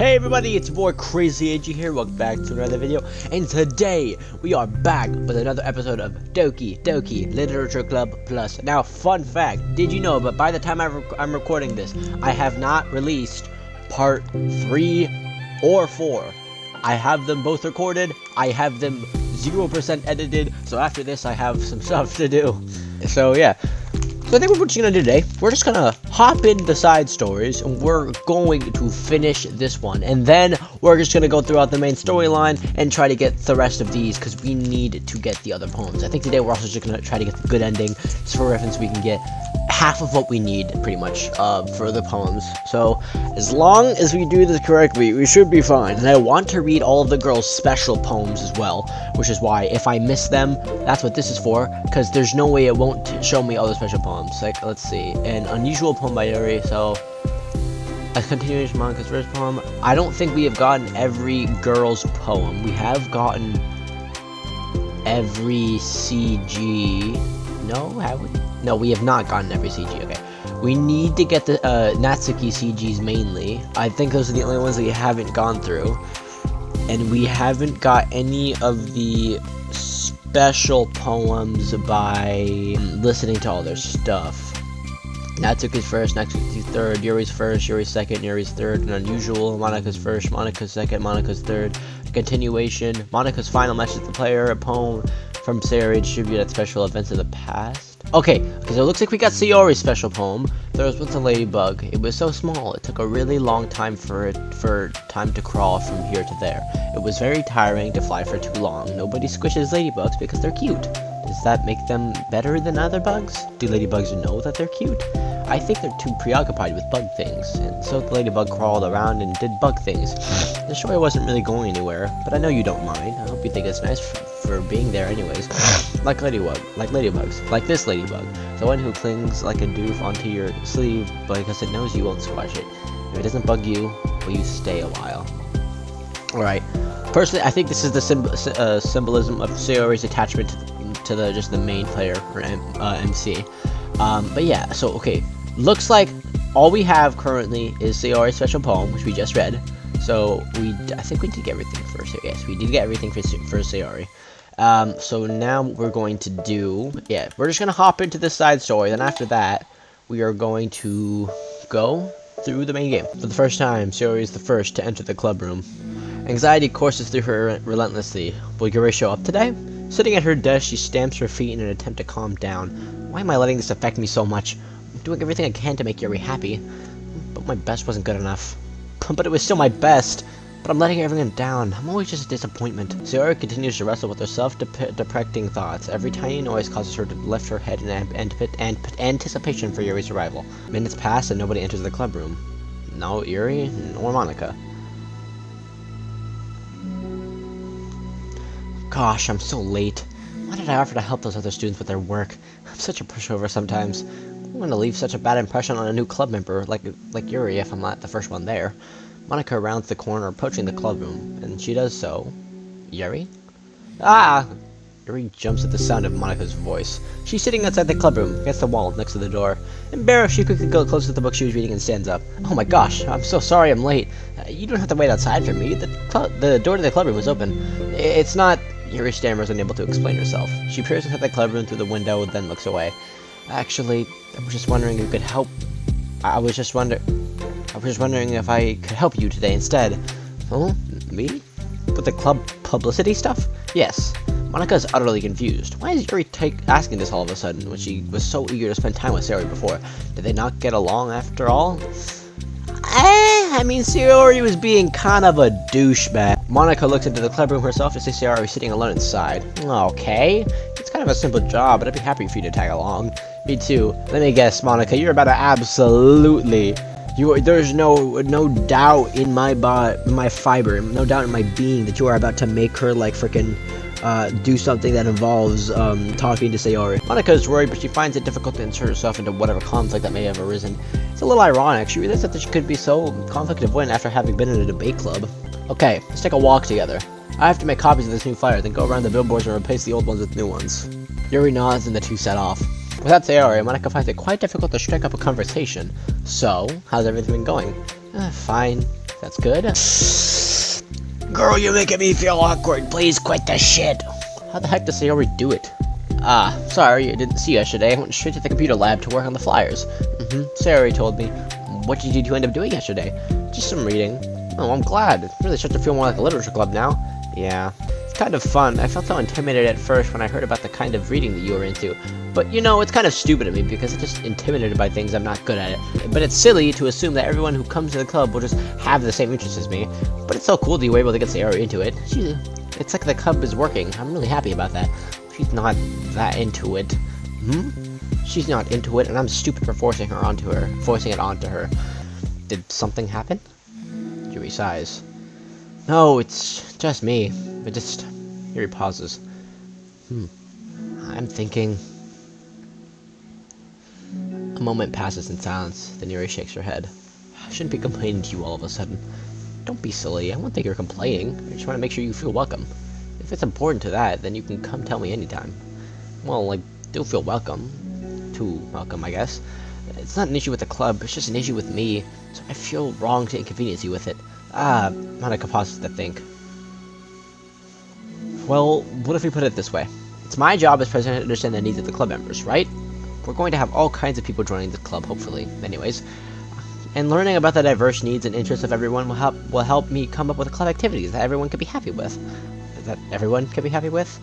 Hey everybody, it's your boy Crazy AG here. Welcome back to another video, and today we are back with another episode of Doki Literature Club Plus. Now, fun fact, did you know, but by the time I'm recording this, I have not released part 3 or 4. I have them both recorded, I have them 0% edited, so after this I have some stuff to do. So yeah. So I think what we're just gonna do today, we're just gonna hop into side stories, and we're going to finish this one, and then we're just gonna go throughout the main storyline and try to get the rest of these, because we need to get the other poems. I think today we're also just gonna try to get the good ending, just for reference we can get half of what we need, pretty much, for the poems. So, as long as we do this correctly, we should be fine. And I want to read all of the girls' special poems as well, which is why, if I miss them, that's what this is for, because there's no way it won't show me all the special poems. Like, let's see, an unusual poem by Yuri, so, a continuation of Monica's first poem. I don't think we have gotten every girl's poem. We have gotten every CG, no, have we? No, we have not gotten every CG, okay. We need to get the Natsuki CGs mainly. I think those are the only ones that we haven't gone through. And we haven't got any of the special poems by listening to all their stuff. Natsuki's first, Natsuki's third, Yuri's first, Yuri's second, Yuri's third, an unusual, Monika's first, Monika's second, Monika's third, continuation, Monika's final message to the player, a poem from Sayori distributed at special events in the past. Okay, so it looks like we got Sayori's special poem. There was once a ladybug. It was so small, it took a really long time for time to crawl from here to there. It was very tiring to fly for too long. Nobody squishes ladybugs because they're cute. Does that make them better than other bugs? Do ladybugs know that they're cute? I think they're too preoccupied with bug things, and so the ladybug crawled around and did bug things. The story wasn't really going anywhere, but I know you don't mind. I hope you think it's nice for being there anyways. Like ladybugs, like this ladybug, the one who clings like a doof onto your sleeve because it knows you won't squash it. If it doesn't bug you, will you stay a while? Alright, personally I think this is the symbolism of Sayori's attachment to the main player, or MC. But yeah, so okay, looks like all we have currently is Sayori's special poem, which we just read. So I think we did get everything first. Yes, we did get everything for Sayori. So now what we're going to do, yeah, we're just gonna hop into this side story. Then after that, we are going to go through the main game. For the first time, Sayori is the first to enter the club room. Anxiety courses through her relentlessly. Will Yuri show up today? Sitting at her desk, she stamps her feet in an attempt to calm down. Why am I letting this affect me so much? I'm doing everything I can to make Yuri happy. But my best wasn't good enough. But it was still my best. But I'm letting everyone down. I'm always just a disappointment. Sayori continues to wrestle with her self-deprecating thoughts. Every tiny noise causes her to lift her head in anticipation for Yuri's arrival. Minutes pass and nobody enters the club room. No Yuri, nor Monika. Gosh, I'm so late. Why did I offer to help those other students with their work? I'm such a pushover sometimes. I don't want to leave such a bad impression on a new club member like Yuri if I'm not the first one there. Monika rounds the corner approaching the club room, and she does so. Yuri? Ah! Yuri jumps at the sound of Monika's voice. She's sitting outside the club room, against the wall, next to the door. Embarrassed, she quickly goes close to the book she was reading and stands up. Oh my gosh, I'm so sorry I'm late. You don't have to wait outside for me. The door to the club room was open. It's not... Yuri stammers, unable to explain herself. She peers inside the club room through the window, then looks away. Actually, I was just wondering if you could help... I was just wondering if I could help you today instead. Oh, me? With the club publicity stuff? Yes. Monika is utterly confused. Why is Yuri asking this all of a sudden, when she was so eager to spend time with Sayori before? Did they not get along after all? I mean, Sayori was being kind of a douchebag. Monika looks into the club room herself to see Sayori sitting alone inside. Okay, it's kind of a simple job, but I'd be happy for you to tag along. Me too. Let me guess, Monika, you're about to absolutely... There's no doubt in my fiber, no doubt in my being that you are about to make her, like, frickin' do something that involves, talking to Sayori. Monika is worried, but she finds it difficult to insert herself into whatever conflict that may have arisen. It's a little ironic. She realized that she could be so conflict-avoidant after having been in a debate club. Okay, let's take a walk together. I have to make copies of this new flyer, then go around the billboards and replace the old ones with new ones. Yuri nods and the two set off. Without Sayori, Monika finds it quite difficult to strike up a conversation. So, how's everything been going? Fine. That's good. Girl, you're making me feel awkward. Please quit the shit. How the heck does Sayori do it? Sorry, I didn't see you yesterday. I went straight to the computer lab to work on the flyers. Sayori told me. What did you end up doing yesterday? Just some reading. Oh, I'm glad. It really starts to feel more like a literature club now. Yeah. It's kind of fun. I felt so intimidated at first when I heard about the kind of reading that you were into. But, you know, it's kind of stupid of me because I'm just intimidated by things I'm not good at it. But it's silly to assume that everyone who comes to the club will just have the same interests as me. But it's so cool that you were able to get Sayori into it. It's like the club is working. I'm really happy about that. She's not that into it. She's not into it, and I'm stupid for forcing it onto her. Did something happen? Yuri sighs. No, it's just me. Yuri pauses. I'm thinking. A moment passes in silence, then Yuri shakes her head. I shouldn't be complaining to you all of a sudden. Don't be silly, I won't think you're complaining. I just want to make sure you feel welcome. If it's important to that, then you can come tell me anytime. Well, like, do feel welcome. Too welcome, I guess. It's not an issue with the club, it's just an issue with me, so I feel wrong to inconvenience you with it. Monica pauses to think. Well, what if we put it this way? It's my job as president to understand the needs of the club members, right? We're going to have all kinds of people joining the club, hopefully, anyways. And learning about the diverse needs and interests of everyone will help me come up with club activities that everyone can be happy with. That everyone can be happy with?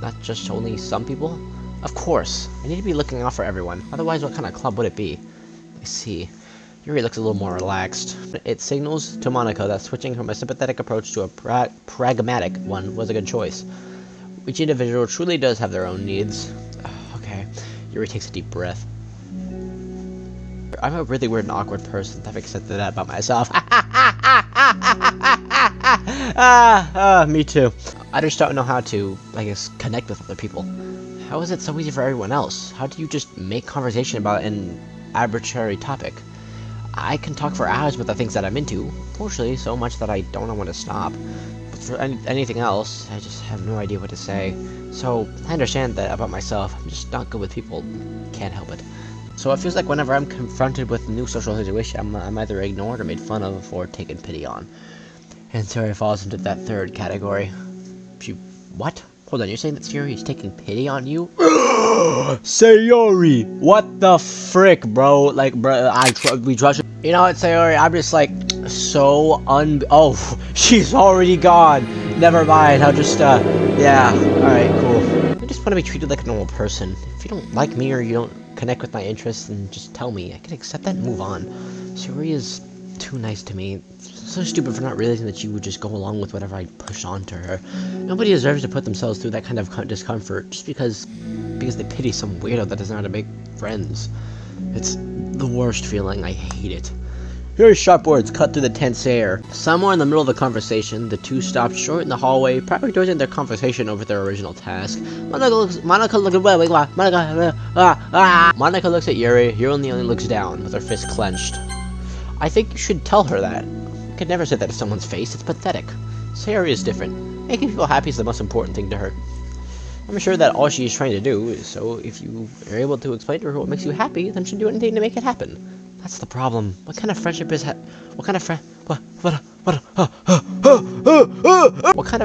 Not just only some people? Of course, I need to be looking out for everyone, otherwise what kind of club would it be? I see. Yuri looks a little more relaxed. It signals to Monica that switching from a sympathetic approach to a pragmatic one was a good choice. Each individual truly does have their own needs. Okay, Yuri takes a deep breath. I'm a really weird and awkward person. I've accepted that about myself. Me too. I just don't know how to, I guess, connect with other people. How is it so easy for everyone else? How do you just make conversation about an arbitrary topic? I can talk for hours about the things that I'm into, fortunately so much that I don't want to stop. But for anything else, I just have no idea what to say. So, I understand that about myself. I'm just not good with people. Can't help it. So it feels like whenever I'm confronted with a new social situation, I'm either ignored or made fun of or taken pity on. And Sayori falls into that third category. What? Hold on, you're saying that Sayori is taking pity on you? Sayori! What the frick, bro? Like, bro, we trust you. You know what, Sayori? I'm just like, so oh, she's already gone. Never mind, I'll just, yeah. Alright, cool. I just want to be treated like a normal person. If you don't like me or you don't connect with my interests, then just tell me. I can accept that and move on. Sayori is too nice to me. So stupid for not realizing that she would just go along with whatever I push onto her. Nobody deserves to put themselves through that kind of discomfort just because they pity some weirdo that doesn't know how to make friends. It's the worst feeling. I hate it. Here's sharp words cut through the tense air. Somewhere in the middle of the conversation, the two stopped short in the hallway, prioritizing their conversation over their original task. Monica looks at Yuri. Yuri only looks down, with her fist clenched. I think you should tell her that. You could never say that to someone's face. It's pathetic. Sayori is different. Making people happy is the most important thing to her. I'm sure that all she is trying to do is, so if you are able to explain to her what makes you happy, then she'll do anything to make it happen. That's the problem. What kind of friendship is what kind of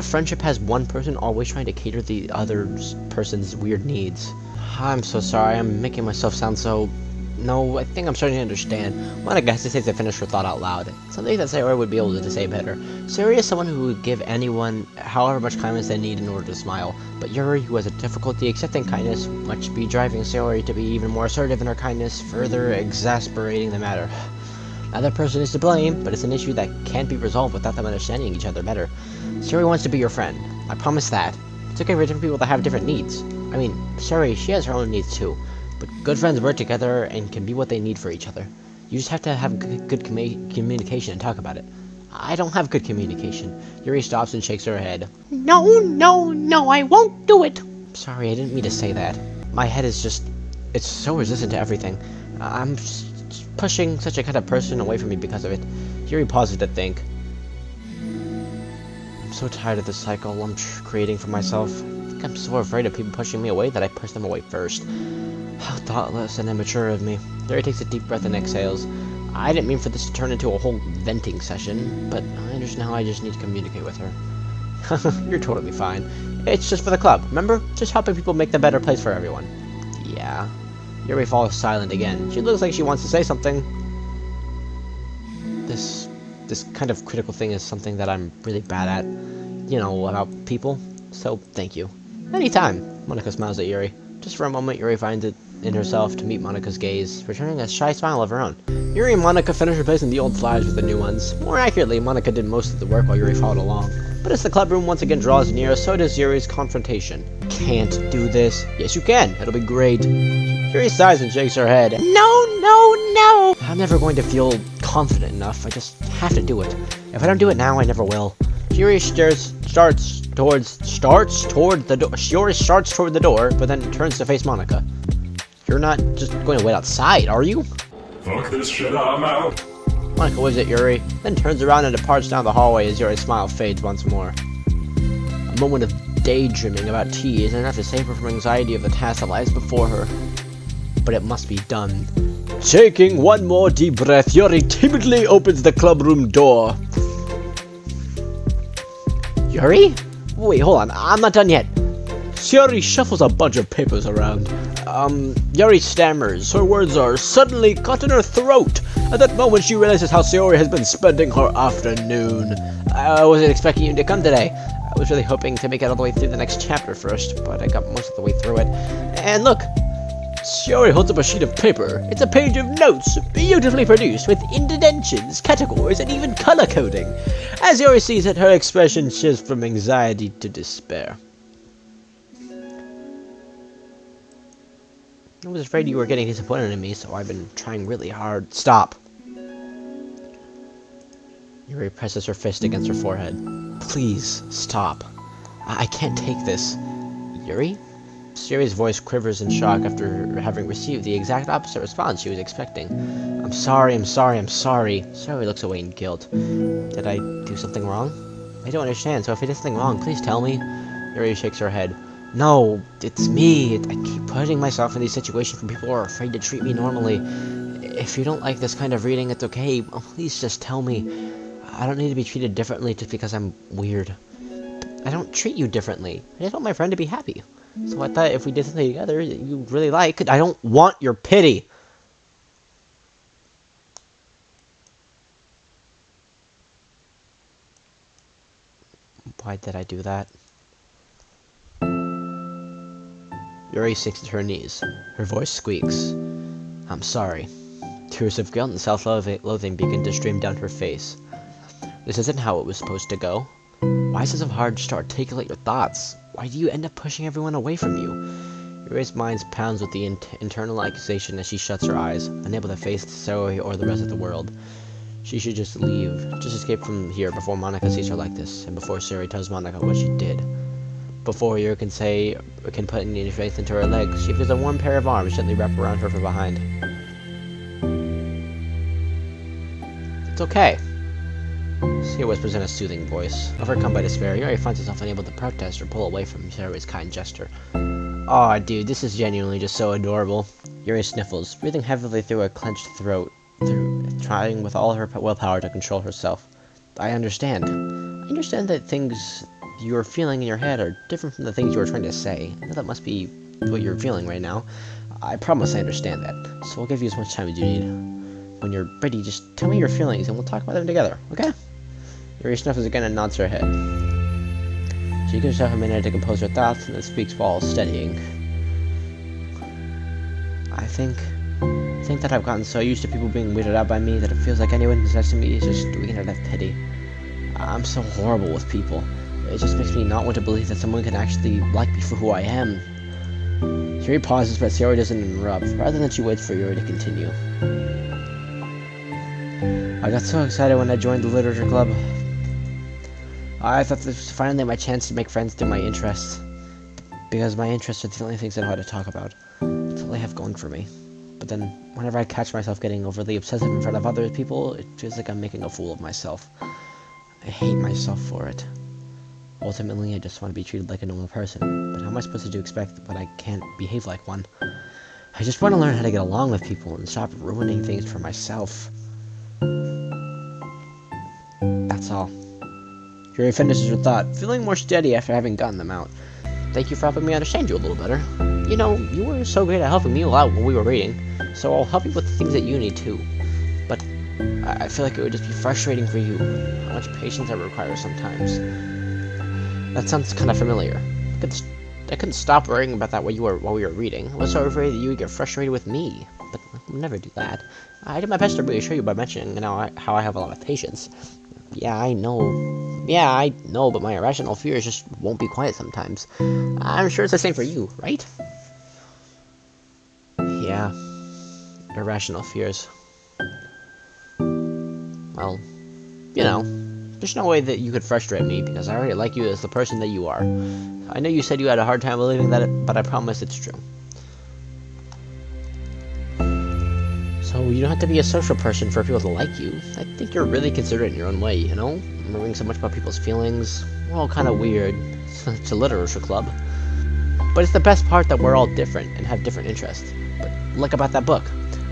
friendship has one person always trying to cater the other person's weird needs? I'm so sorry. I'm making myself sound so... No, I think I'm starting to understand. Monica hesitates to finish her thought out loud. Something that Sayori would be able to say better. Sayori is someone who would give anyone however much kindness they need in order to smile. But Yuri, who has a difficulty accepting kindness, must be driving Sayori to be even more assertive in her kindness, further exasperating the matter. Neither person is to blame, but it's an issue that can't be resolved without them understanding each other better. Sayori wants to be your friend. I promise that. It's okay for different people to have different needs. I mean, Sayori, she has her own needs too. But good friends work together and can be what they need for each other. You just have to have good communication and talk about it. I don't have good communication. Yuri stops and shakes her head. No, I won't do it. Sorry, I didn't mean to say that. My head is just... it's so resistant to everything. I'm just pushing such a kind of person away from me because of it. Yuri pauses to think. I'm so tired of this cycle I'm creating for myself. I think I'm so afraid of people pushing me away that I push them away first. How thoughtless and immature of me. Yuri takes a deep breath and exhales. I didn't mean for this to turn into a whole venting session, but I understand how I just need to communicate with her. You're totally fine. It's just for the club, remember? Just helping people make the better place for everyone. Yeah. Yuri falls silent again. She looks like she wants to say something. This kind of critical thing is something that I'm really bad at. You know, about people. So, thank you. Anytime. Monika smiles at Yuri. Just for a moment, Yuri finds it in herself to meet Monika's gaze, returning a shy smile of her own. Yuri and Monika finish replacing the old flyers with the new ones. More accurately, Monika did most of the work while Yuri followed along. But as the clubroom once again draws near, so does Yuri's confrontation. Can't do this. Yes, you can. It'll be great. Yuri sighs and shakes her head. No, no, no! I'm never going to feel confident enough. I just have to do it. If I don't do it now, I never will. Yuri starts toward the door, but then turns to face Monika. You're not just going to wait outside, are you? Fuck this shit, I'm out. Monika waves at Yuri, then turns around and departs down the hallway as Yuri's smile fades once more. A moment of daydreaming about tea isn't enough to save her from anxiety of the task that lies before her. But it must be done. Taking one more deep breath, Yuri timidly opens the clubroom door. Yuri? Wait, hold on, I'm not done yet. Yuri shuffles a bunch of papers around. Yuri stammers. Her words are suddenly caught in her throat. At that moment, she realizes how Sayori has been spending her afternoon. I wasn't expecting you to come today. I was really hoping to make it all the way through the next chapter first, but I got most of the way through it. And look, Sayori holds up a sheet of paper. It's a page of notes, beautifully produced, with indentions, categories, and even color coding. As Yuri sees it, her expression shifts from anxiety to despair. I was afraid you were getting disappointed in me, so I've been trying really hard. Stop. Yuri presses her fist against her forehead. Please, stop. I can't take this. Yuri? Yuri's voice quivers in shock after having received the exact opposite response she was expecting. I'm sorry. Sayori looks away in guilt. Did I do something wrong? I don't understand, so if I did something wrong, please tell me. Yuri shakes her head. No, it's me. I keep putting myself in these situations when people are afraid to treat me normally. If you don't like this kind of reading, it's okay. Please just tell me. I don't need to be treated differently just because I'm weird. I don't treat you differently. I just want my friend to be happy. So I thought if we did something together that you really like, I don't want your pity. Why did I do that? Yuri sinks to her knees. Her voice squeaks. I'm sorry. Tears of guilt and self-loathing begin to stream down her face. This isn't how it was supposed to go. Why is it so hard to articulate your thoughts? Why do you end up pushing everyone away from you? Yuri's mind pounds with the internal accusation as she shuts her eyes, unable to face Sayori or the rest of the world. She should just leave, just escape from here before Monika sees her like this, and before Sayori tells Monika what she did. Before Yuri can put any strength into her legs, she feels a warm pair of arms gently wrap around her from behind. It's okay. She whispers in a soothing voice. Overcome by despair, Yuri finds herself unable to protest or pull away from Sayori's kind gesture. Aw, dude, this is genuinely just so adorable. Yuri sniffles, breathing heavily through a clenched throat, trying with all her willpower to control herself. I understand. I understand that things you are feeling in your head are different from the things you are trying to say. I know that must be what you're feeling right now. I promise I understand that, so I'll give you as much time as you need. When you're ready, just tell me your feelings and we'll talk about them together, okay? Yuri snuffles again and nods her head. She gives herself a minute to compose her thoughts and then speaks while steadying. I think that I've gotten so used to people being weirded out by me that it feels like anyone who's next to me is just doing it out of pity. I'm so horrible with people. It just makes me not want to believe that someone can actually like me for who I am. Yuri pauses, but Sayori doesn't interrupt. Rather than she waits for Yuri to continue. I got so excited when I joined the literature club. I thought this was finally my chance to make friends through my interests. Because my interests are the only things I know how to talk about. It's all I have going for me. But then, whenever I catch myself getting overly obsessive in front of other people, it feels like I'm making a fool of myself. I hate myself for it. Ultimately, I just want to be treated like a normal person, but how am I supposed to expect when I can't behave like one? I just want to learn how to get along with people and stop ruining things for myself. That's all. Yuri finishes her thought, feeling more steady after having gotten them out. Thank you for helping me understand you a little better. You know, you were so great at helping me out when we were reading, so I'll help you with the things that you need too. But I feel like it would just be frustrating for you, how much patience I require sometimes. That sounds kind of familiar. I couldn't stop worrying about that while we were reading. I was so afraid that you would get frustrated with me, but I would never do that. I did my best to reassure you by mentioning how I have a lot of patience. Yeah, I know, but my irrational fears just won't be quiet sometimes. I'm sure it's the same for you, right? Yeah, irrational fears. Well, you know, there's no way that you could frustrate me, because I already like you as the person that you are. I know you said you had a hard time believing that, but I promise it's true. So you don't have to be a social person for people to like you. I think you're really considerate in your own way, you know? Worrying so much about people's feelings. We're all kind of weird. It's a literature club. But it's the best part that we're all different and have different interests. But look about that book.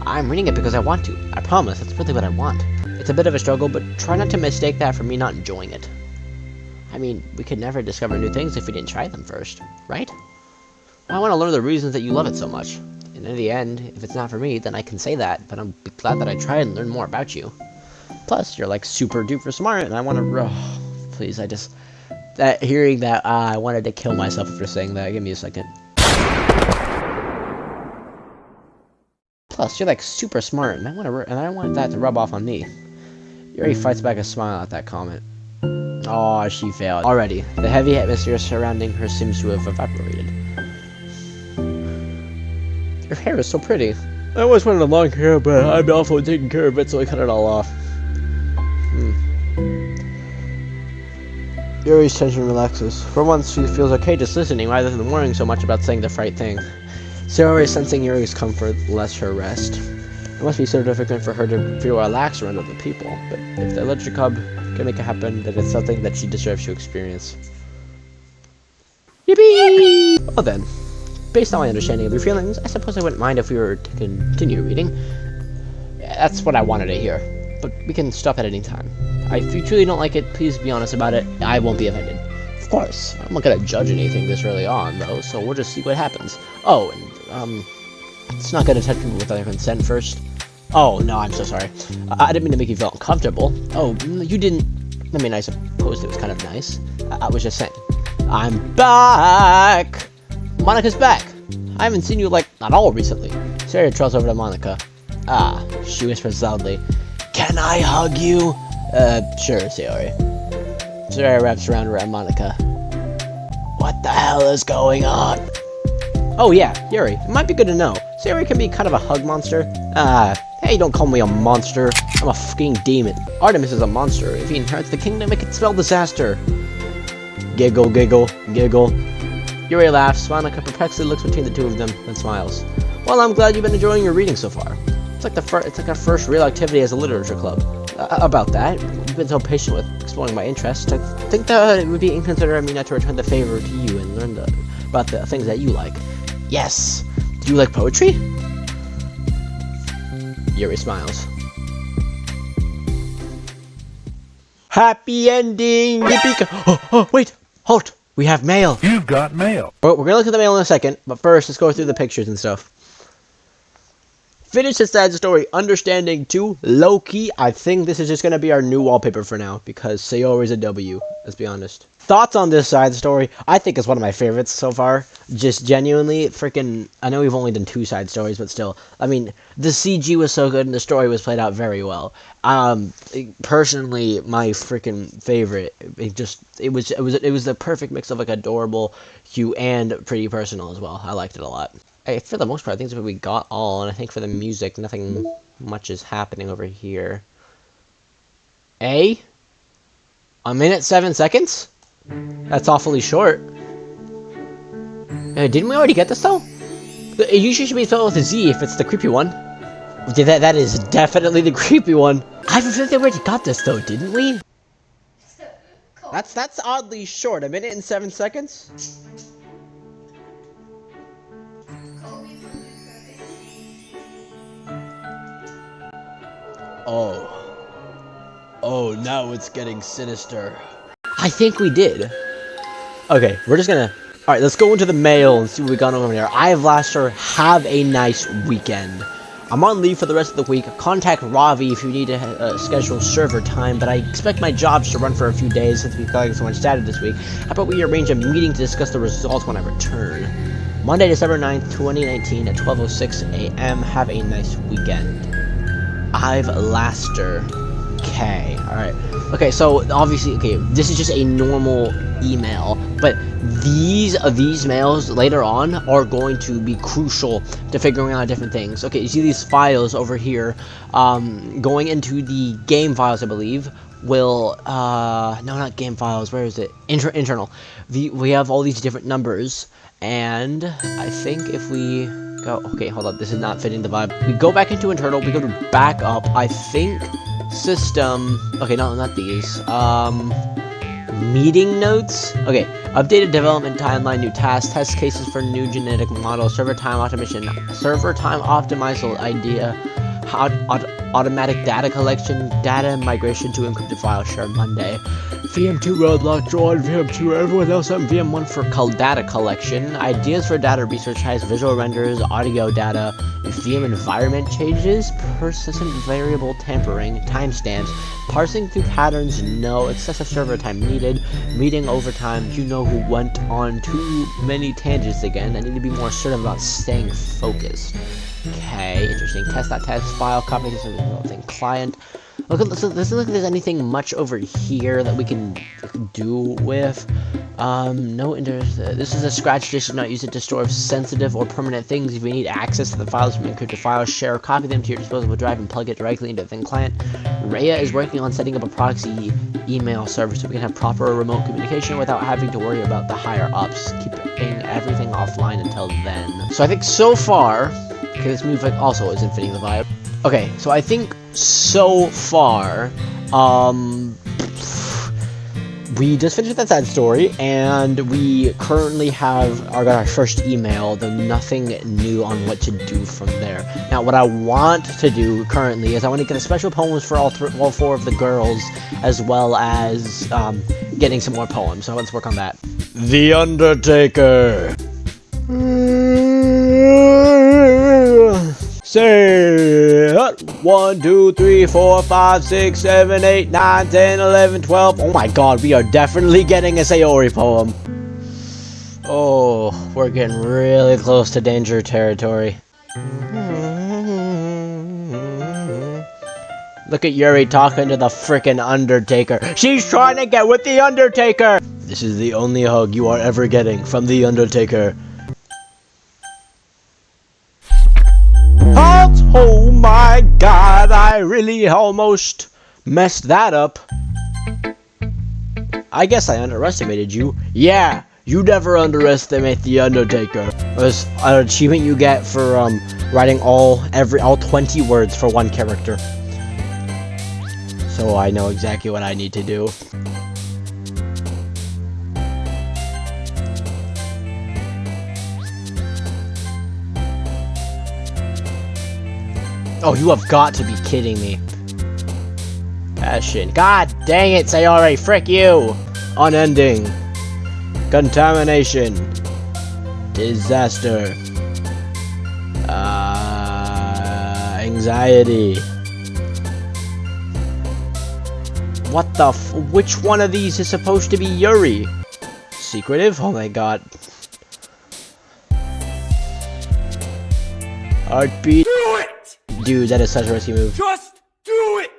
I'm reading it because I want to. I promise, that's really what I want. It's a bit of a struggle, but try not to mistake that for me not enjoying it. I mean, we could never discover new things if we didn't try them first, right? I want to learn the reasons that you love it so much. And in the end, if it's not for me, then I can say that, but I'm glad that I tried and learned more about you. Plus, you're like super duper smart, and I want to... Oh, please, hearing that, I wanted to kill myself for saying that. Give me a second. Plus, you're like super smart, and I want that to rub off on me. Yuri fights back a smile at that comment. Oh, she failed. Already, the heavy atmosphere surrounding her seems to have evaporated. Your hair is so pretty. I always wanted a long hair, but I'm awful at taking care of it, so I cut it all off. Yuri's tension relaxes. For once, she feels okay just listening rather than worrying so much about saying the right thing. Sayori, sensing Yuri's comfort, lets her rest. It must be so difficult for her to feel relaxed around other people, but if the literature club can make it happen, then it's something that she deserves to experience. Yippee! Well then, based on my understanding of your feelings, I suppose I wouldn't mind if we were to continue reading. That's what I wanted to hear, but we can stop at any time. If you truly don't like it, please be honest about it. I won't be offended. Of course, I'm not gonna judge anything this early on, though, so we'll just see what happens. Oh, and, it's not gonna touch people without their consent first. Oh, no, I'm so sorry. I didn't mean to make you feel uncomfortable. Oh, you didn't... I mean, I suppose it was kind of nice. I was just saying. I'm back! Monica's back! I haven't seen you, like, at all recently. Sarah trails over to Monica. Ah, she whispers loudly. Can I hug you? Sure, Sayori. Sarah wraps around Monica. What the hell is going on? Oh yeah, Yuri, it might be good to know. Sayori can be kind of a hug monster. Hey, don't call me a monster. I'm a fucking demon. Artemis is a monster. If he inherits the kingdom, it could spell disaster. Giggle, giggle, giggle. Yuri laughs. Monica perplexedly looks between the two of them, then smiles. Well, I'm glad you've been enjoying your reading so far. It's like our first real activity as a literature club. About that, you've been so patient with exploring my interests. I think that it would be inconsiderate of me not to return the favor to you and learn about the things that you like. Yes. Do you like poetry? Yuri smiles. Happy ending! Yippee! Oh, wait! Halt! We have mail! You've got mail. We're gonna look at the mail in a second, but first, let's go through the pictures and stuff. Finish the sad story, Understanding 2, Loki. I think this is just going to be our new wallpaper for now, because Sayori's a W, let's be honest. Thoughts on this side story? I think it's one of my favorites so far. Just genuinely, freaking, I know we've only done 2 side stories, but still. I mean, the CG was so good and the story was played out very well. Personally, my freaking favorite. It was the perfect mix of like adorable, cute, and pretty personal as well. I liked it a lot. For the most part, I think that's what we got all, and I think for the music, nothing much is happening over here. A 1 minute 7 seconds? That's awfully short. Didn't we already get this though? It usually should be spelled with a Z if it's the creepy one. That is definitely the creepy one. I feel like we already got this though, didn't we? That's oddly short. 1 minute and 7 seconds? Oh. it's getting sinister. I think we did. Okay, we're just gonna... Alright, let's go into the mail and see what we got over there. I have Laster. Have a nice weekend. I'm on leave for the rest of the week. Contact Ravi if you need to schedule server time, but I expect my jobs to run for a few days since we've collected so much data this week. How about we arrange a meeting to discuss the results when I return? Monday, December 9th, 2019 at 12:06 a.m. Have a nice weekend. I've Laster. Okay, alright. Okay, so obviously, okay, this is just a normal email, but these mails later on are going to be crucial to figuring out different things. Okay, you see these files over here, going into the game files, I believe, will, no, not game files, where is it? Internal. We have all these different numbers, and I think if we go, okay, hold up, this is not fitting the vibe. We go back into internal, we go to backup, I think, system, okay, no, not these, meeting notes, okay, updated development timeline, new tasks, test cases for new genetic model, server time automation, server time optimizal idea, automatic data collection, data migration to encrypted file share Monday, VM2 roadblock join, VM2 everyone else on VM1 for data collection, ideas for data research has visual renders, audio data, VM environment changes, persistent variable tampering, timestamps, parsing through patterns, no, excessive server time needed, meeting overtime, you know who went on too many tangents again, I need to be more assertive about staying focused. Okay, interesting. Test.test file, copy this thing, client. Okay, so let's look if there's anything much over here that we can do with. No interest. This is a scratch disk, not use it to store sensitive or permanent things. If you need access to the files from encrypted files, share, copy them to your disposable drive and plug it directly into the thin client. Rhea is working on setting up a proxy email server so we can have proper remote communication without having to worry about the higher ups, keeping everything offline until then. So I think so far, okay, this move also isn't fitting the vibe. Okay, so I think so far, we just finished that side story, and we currently got our first email, though nothing new on what to do from there. Now, what I want to do currently is I want to get a special poems for all four of the girls, as well as getting some more poems. So let's work on that. The Undertaker. Say 1, 2, 3, 4, 5, 6, 7, 8, 9, 10, 11, 12. Oh my god, we are definitely getting a Sayori poem. Oh, we're getting really close to danger territory. Look at Yuri talking to the frickin' Undertaker. She's trying to get with the Undertaker! This is the only hug you are ever getting from the Undertaker. Oh my god, I really almost messed that up. I guess I underestimated you. Yeah, you never underestimate the Undertaker. There's an achievement you get for writing all 20 words for one character. So I know exactly what I need to do. Oh, you have got to be kidding me. Passion. God dang it, Sayori, frick you! Unending. Contamination. Disaster. Anxiety. What the which one of these is supposed to be Yuri? Secretive? Oh my god. Heartbeat. Dude, that is such a risky move. Just do it!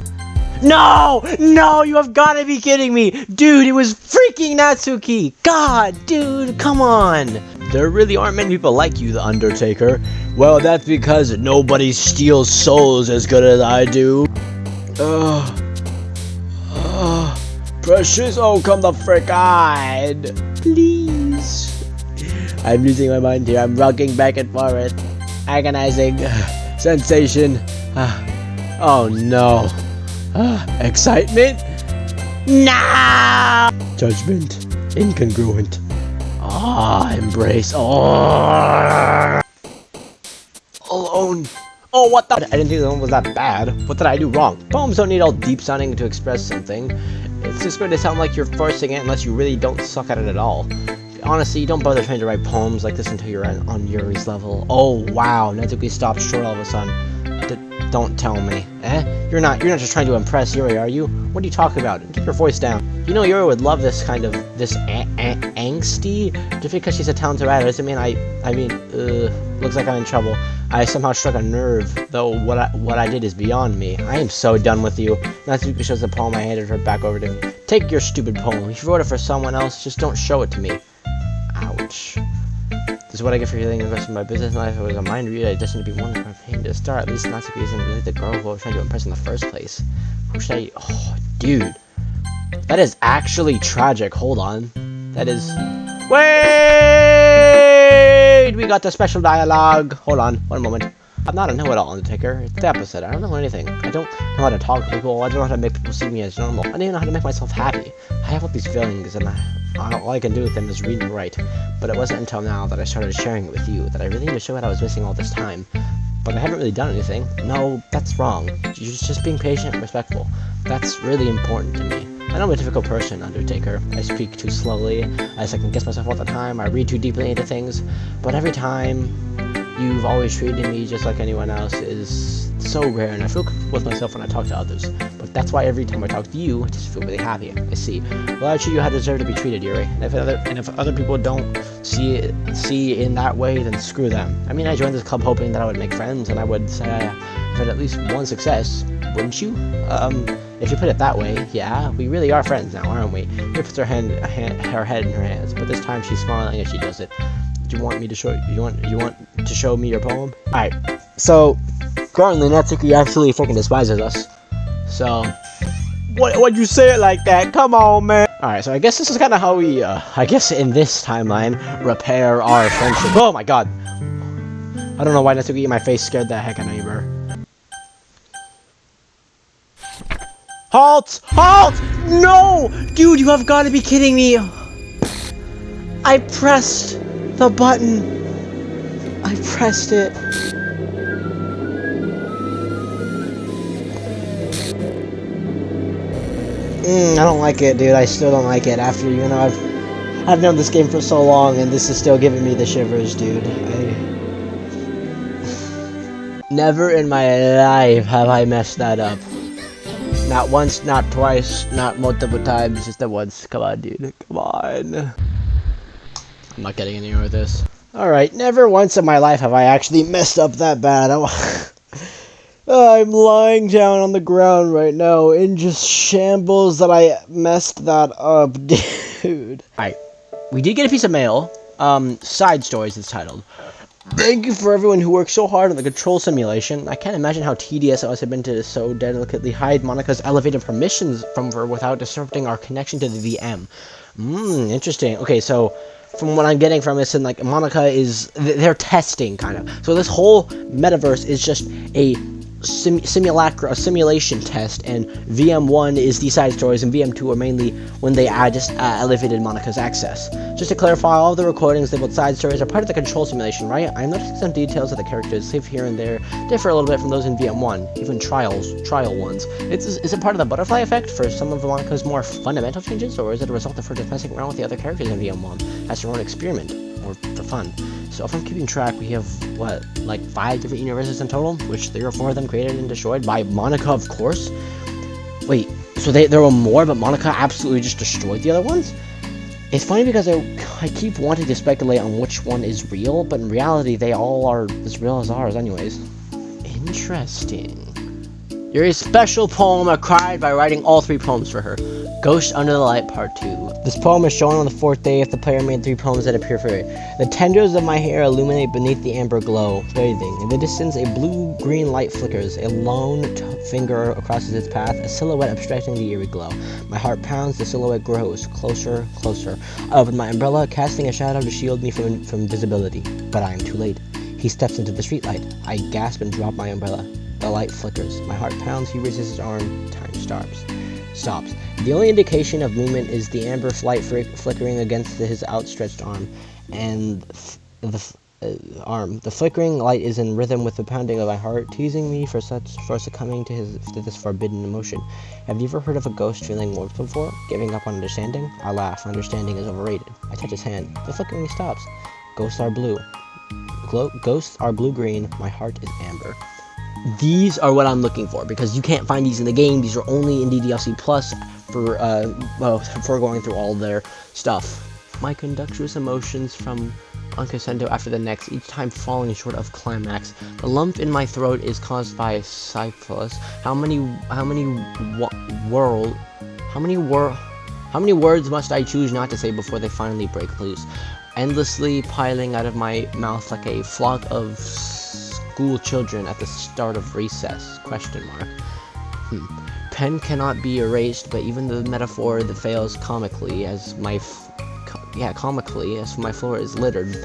No! No, you have got to be kidding me! Dude, it was freaking Natsuki! God, dude, come on! There really aren't many people like you, The Undertaker. Well, that's because nobody steals souls as good as I do. Precious, oh, come the frick on! Please. I'm losing my mind here. I'm rocking back and forth. Agonizing. Sensation. Oh no. Excitement? No! Judgment. Incongruent. Embrace. Alone. Oh, what the? I didn't think the one was that bad. What did I do wrong? Poems don't need all deep sounding to express something. It's just going to sound like you're forcing it unless you really don't suck at it at all. Honestly, you don't bother trying to write poems like this until you're on Yuri's level. Oh wow, Netsuki stopped short all of a sudden. Don't tell me. You're not just trying to impress Yuri, are you? What are you talking about? Keep your voice down. You know Yuri would love this kind of angsty. Just because she's a talented writer doesn't mean looks like I'm in trouble. I somehow struck a nerve, though what I did is beyond me. I am so done with you. Natsuki shows the poem I handed her back over to me. Take your stupid poem. If you wrote it for someone else, just don't show it to me. Ouch. This is what I get for feeling invested in my business life. It was a mind read. I destined to be one of my pain to start. At least Natsuki isn't really the girl who I was trying to impress in the first place. Who should I... Oh, dude. That is actually tragic. Hold on. That is... Wait! We got the special dialogue. Hold on. 1 moment. I'm not a know-it-all undertaker. It's the opposite. I don't know anything. I don't know how to talk to people. I don't know how to make people see me as normal. I don't even know how to make myself happy. I have all these feelings, and all I can do with them is read and write. But it wasn't until now that I started sharing it with you that I really need to show what I was missing all this time. But I haven't really done anything. No, that's wrong. You're just being patient and respectful. That's really important to me. I know I'm a difficult person, Undertaker. I speak too slowly. I second-guess myself all the time. I read too deeply into things. But every time, you've always treated me just like anyone else is so rare, and I feel comfortable with myself when I talk to others. But that's why every time I talk to you, I just feel really happy. I see. Well, I treat you how you deserve to be treated, Yuri. And if other people don't see it in that way, then screw them. I mean, I joined this club hoping that I would make friends, and I would say I've had at least one success. Wouldn't you? If you put it that way, yeah, we really are friends now, aren't we? Yuri puts her head in her hands, but this time she's smiling as she does it. Do you want me to show you want to show me your poem? Alright, so currently Natsuki absolutely freaking despises us. So why'd you say it like that? Come on, man. Alright, so I guess this is kinda how we I guess in this timeline repair our friendship. Oh my god. I don't know why Natsuki in my face scared the heck out of me, bro. Halt! Halt! No! Dude, you have got to be kidding me! I pressed the button. I pressed it. I don't like it, dude. I still don't like it. After, you know, I've known this game for so long, and this is still giving me the shivers, dude. Never in my life have I messed that up. Not once, not twice, not multiple times, just the once. Come on, dude. Come on. I'm not getting anywhere with this. Alright, never once in my life have I actually messed up that bad. I'm lying down on the ground right now in just shambles that I messed that up, dude. Alright, we did get a piece of mail. Side Stories it's titled. Thank you for everyone who worked so hard on the control simulation. I can't imagine how tedious it must have been to so delicately hide Monika's elevated permissions from her without disrupting our connection to the VM. Interesting. Okay, so from what I'm getting from this, and like Monika is, they're testing kind of. So this whole metaverse is just a simulation test, and VM1 is the side stories, and VM2 are mainly when they just elevated Monika's access. Just to clarify, all the recordings labeled side stories are part of the control simulation, right? I'm noticing some details of the characters, save here and there, differ a little bit from those in VM1, even trial ones. Is it part of the butterfly effect for some of Monika's more fundamental changes, or is it a result of her just messing around with the other characters in VM1 as her own experiment, or for fun? So if I'm keeping track, we have, what, like 5 different universes in total, which 3 or 4 of them created and destroyed by Monika, of course. Wait, so there were more, but Monika absolutely just destroyed the other ones? It's funny because I keep wanting to speculate on which one is real, but in reality, they all are as real as ours anyways. Interesting. Yuri's special poem acquired by writing all 3 poems for her. Ghost Under the Light Part 2. This poem is shown on the 4th day if the player made 3 poems that appear for it. The tendrils of my hair illuminate beneath the amber glow, bathing. In the distance, a blue-green light flickers. A lone finger crosses its path, a silhouette obstructing the eerie glow. My heart pounds, the silhouette grows. Closer, closer. I open my umbrella, casting a shadow to shield me from visibility. But I am too late. He steps into the streetlight. I gasp and drop my umbrella. The light flickers. My heart pounds. He raises his arm. Time stops. The only indication of movement is the amber light flickering against his outstretched arm, and arm. The flickering light is in rhythm with the pounding of my heart, teasing me for succumbing to this forbidden emotion. Have you ever heard of a ghost feeling warmth before? Giving up on understanding? I laugh. Understanding is overrated. I touch his hand. The flickering stops. Ghosts are blue. Ghosts are blue-green. My heart is amber. These are what I'm looking for, because you can't find these in the game. These are only in DDLC Plus for going through all their stuff. My conductuous emotions from uncrescendo after the next, each time falling short of climax. The lump in my throat is caused by syphilis. How many words must I choose not to say before they finally break loose? Endlessly piling out of my mouth like a flock of school children at the start of recess? Question mark. Pen cannot be erased, but even the metaphor that fails comically as my floor is littered,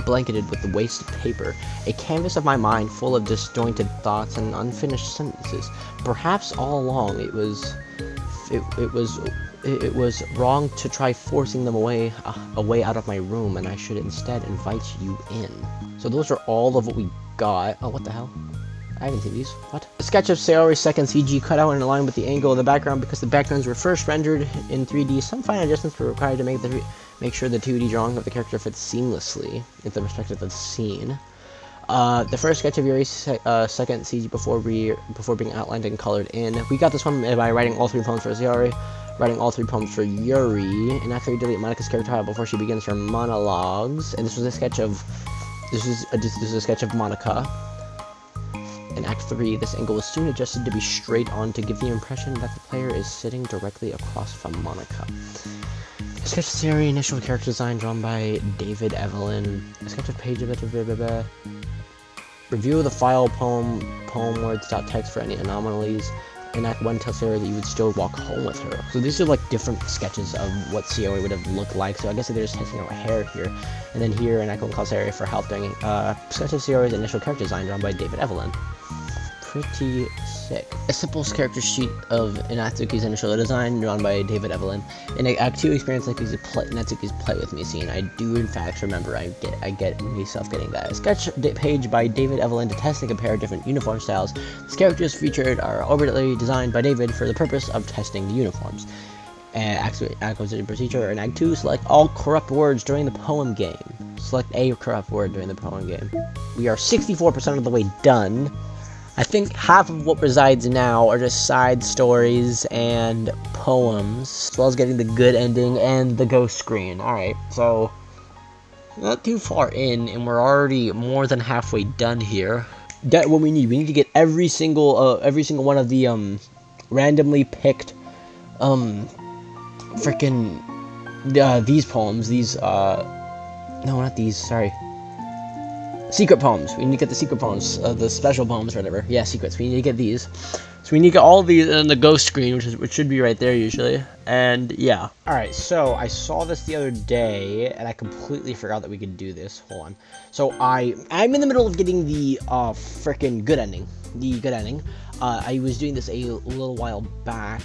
blanketed with the waste of paper, a canvas of my mind full of disjointed thoughts and unfinished sentences. Perhaps all along it was wrong to try forcing them away out of my room, and I should instead invite you in. So those are all of what we got. Oh, what the hell? I haven't seen these. What? A sketch of Sayori's second CG cut out and aligned with the angle of the background because the backgrounds were first rendered in 3D. Some fine adjustments were required to make sure the 2D drawing of the character fits seamlessly into the perspective of the scene. The first sketch of Yuri's second CG before being outlined and colored in. We got this one by writing all 3 poems for Sayori, writing all 3 poems for Yuri, and actually delete Monika's character title before she begins her monologues. And this was a sketch of Monika. In Act 3, this angle was soon adjusted to be straight on to give the impression that the player is sitting directly across from Monika. A sketch of Sayori, initial character design drawn by David Evelyn. A sketch of page of it. Review of the file poem words.txt for any anomalies. In Act 1, tell Sayori that you would still walk home with her. So these are like different sketches of what Sayori would have looked like. So I guess they're just testing out hair here. And then here in Act 1, call Sayori for help doing sketch of Sayori's initial character design drawn by David Evelyn. Pretty sick. A simple character sheet of Natsuki's initial design drawn by David Evelyn. In Act 2, experience Natsuki's play with me scene. I do in fact remember I get myself getting that. A sketch page by David Evelyn to test and compare different uniform styles. These characters featured are orbitally designed by David for the purpose of testing the uniforms. Acquisition procedure in Act 2, select all corrupt words during the poem game. Select a corrupt word during the poem game. We are 64% of the way done. I think half of what resides now are just side stories and poems, as well as getting the good ending and the ghost screen. Alright, so not too far in, and we're already more than halfway done here. What we need to get every single one of the randomly picked these poems, no, not these, sorry. Secret poems. We need to get the secret poems, the special poems or whatever. Yeah, secrets. We need to get these. So we need to get all these in the ghost screen, which should be right there usually. And yeah. Alright, so I saw this the other day, and I completely forgot that we could do this. Hold on. So I'm in the middle of getting the frickin' good ending. The good ending. I was doing this a little while back.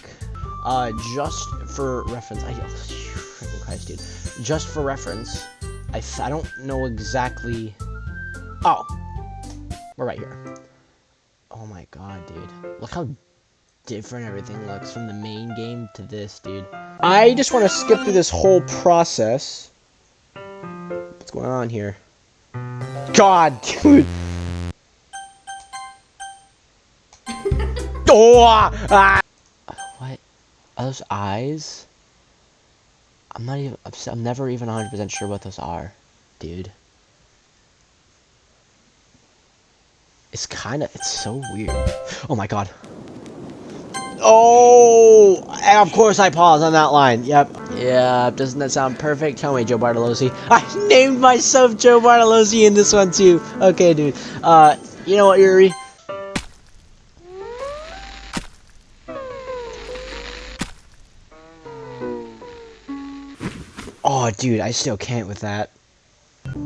Just for reference. Freaking Christ, dude. Just for reference. I don't know exactly. Oh, we're right here. Oh my god, dude. Look how different everything looks from the main game to this, dude. I just want to skip through this whole process. What's going on here? God, dude. What? Are those eyes? I'm never even 100% sure what those are, dude. It's so weird. Oh my god. Oh! And of course I paused on that line. Yep. Yeah, doesn't that sound perfect? Tell me, Joe Bartolozzi. I named myself Joe Bartolozzi in this one too. Okay, dude. You know what, Yuri? Oh, dude, I still can't with that.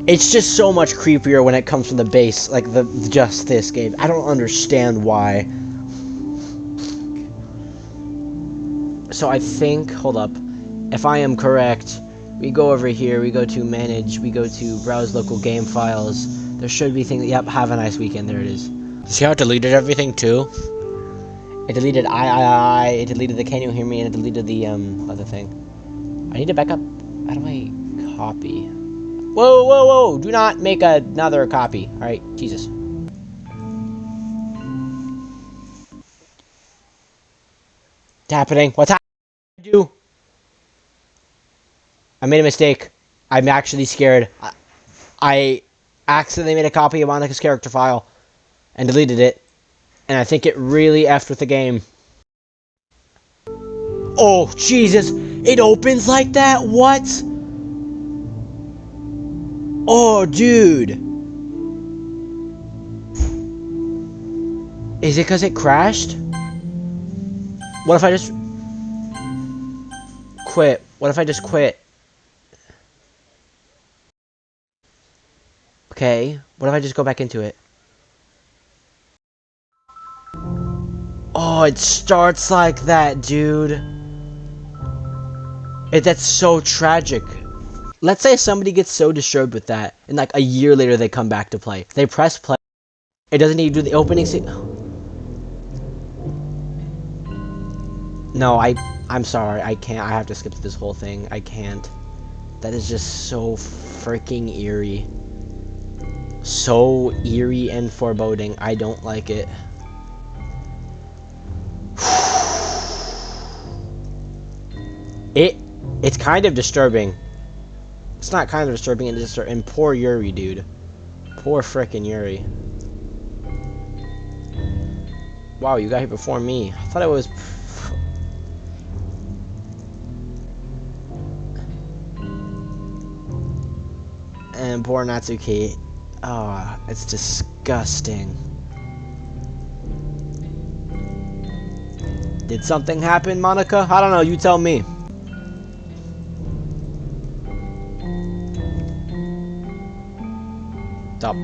It's just so much creepier when it comes from the base, like just this game. I don't understand why. So I think, hold up, if I am correct, We go over here, we go to manage, we go to browse local game files. There should be things. Yep, have a nice weekend. There it is. See how it deleted everything too? It deleted it deleted the can you hear me, and it deleted the other thing. I need to back up. How do I copy? Whoa, whoa, whoa! Do not make another copy. Alright, Jesus. What's happening? What's happening? I made a mistake. I'm actually scared. I accidentally made a copy of Monica's character file and deleted it. And I think it really effed with the game. Oh, Jesus! It opens like that? What? Oh, dude. Is it because it crashed? What if I just quit? What if I just quit? Okay, what if I just go back into it? Oh, it starts like that, dude. That's so tragic. Let's say somebody gets so disturbed with that, and like a year later they come back to play. They press play. It doesn't need to do the opening scene. No, I'm sorry. I can't. I have to skip this whole thing. I can't. That is just so freaking eerie. So eerie and foreboding. I don't like it. It's kind of disturbing. It's not kind of disturbing, it's disturbing. And poor Yuri, dude. Poor frickin' Yuri. Wow, you got here before me. I thought it was... And poor Natsuki. Ah, oh, it's disgusting. Did something happen, Monica? I don't know, you tell me.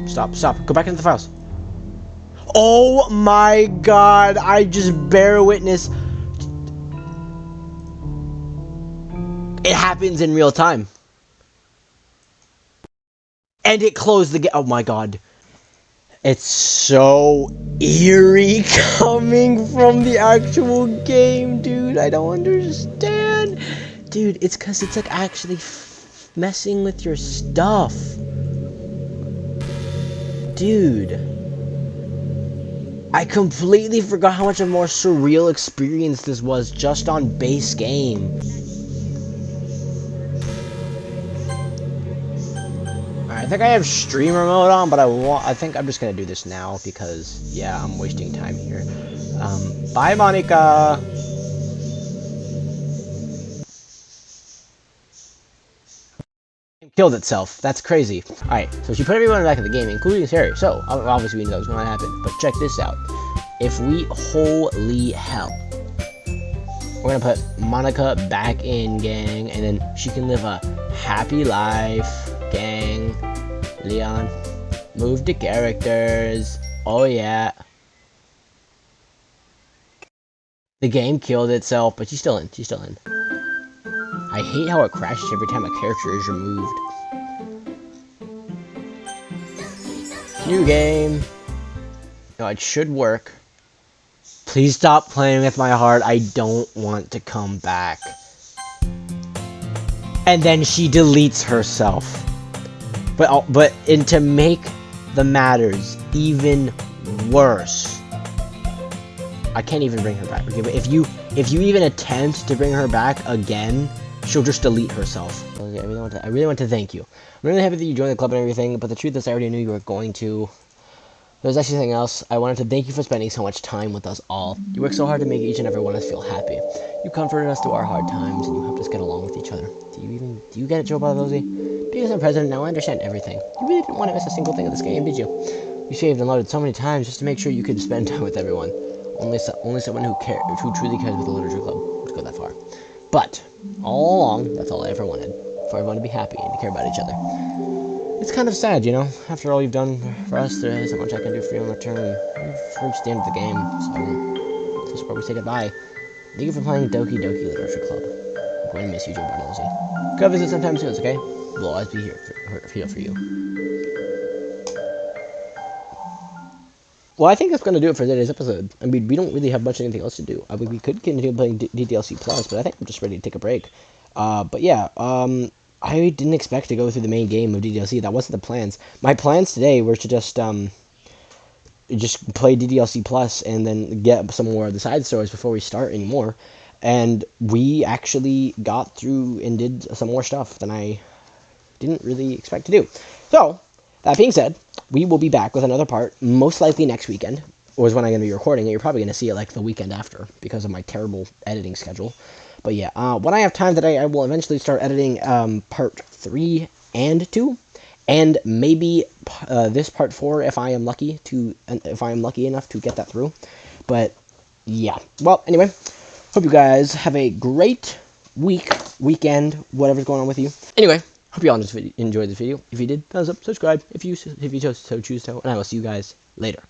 Stop. Go back into the files. Oh my god, I just bear witness. It happens in real time. And it closed the game. Oh my god. It's so eerie coming from the actual game, dude. I don't understand. Dude, it's because it's like actually messing with your stuff. Dude. I completely forgot how much of a more surreal experience this was just on base game. I think I have streamer mode on, but I think I'm just gonna do this now because, yeah, I'm wasting time here. Bye, Monica! It killed itself. That's crazy. Alright, so she put everyone back in the game, including Harry. So, obviously we know what's going to happen. But check this out. If we, holy hell, we're gonna put Monica back in, gang, and then she can live a happy life, gang. Leon, move to characters. Oh yeah. The game killed itself, but she's still in. She's still in. I hate how it crashes every time a character is removed. New game. No, it should work. Please stop playing with my heart. I don't want to come back. And then she deletes herself. And to make the matters even worse, I can't even bring her back. Okay, but if you even attempt to bring her back again, she'll just delete herself. Okay, I really want to thank you. I'm really happy that you joined the club and everything, but the truth is I already knew you were going to. There's actually something else. I wanted to thank you for spending so much time with us all. You work so hard to make each and every one of us feel happy. You comforted us through our hard times, and you helped us get along with each other. Do you get it, Joe Bartolozzi? Because I'm president now, I understand everything. You really didn't want to miss a single thing of this game, did you? You saved and loaded so many times just to make sure you could spend time with everyone. Only someone who truly cares about the literature club would go that far. But all along, that's all I ever wanted. For everyone to be happy and to care about each other. It's kind of sad, you know? After all you've done for us, there isn't much I can do for you in return. We've reached the end of the game, so this is where we say goodbye. Thank you for playing Doki Literature Club. I'm going to miss you, Joe Bartolozzi. Come visit sometime soon, okay? We'll always be here for you. Well, I think that's going to do it for today's episode. I mean, we don't really have much anything else to do. I mean, we could continue playing DDLC Plus, but I think I'm just ready to take a break. But yeah, I didn't expect to go through the main game of DDLC. That wasn't the plans. My plans today were to just play DDLC Plus and then get some more of the side stories before we start anymore. And we actually got through and did some more stuff than I didn't really expect to do. So, that being said, we will be back with another part, most likely next weekend, or is when I'm going to be recording it. You're probably going to see it like the weekend after because of my terrible editing schedule. But yeah, when I have time today, I will eventually start editing part 3 and 2, and maybe this part 4 if I am lucky enough to get that through. But yeah, well, anyway, hope you guys have a great weekend, whatever's going on with you. Anyway, hope you all enjoyed this video. If you did, thumbs up, subscribe if you so choose to, and I will see you guys later.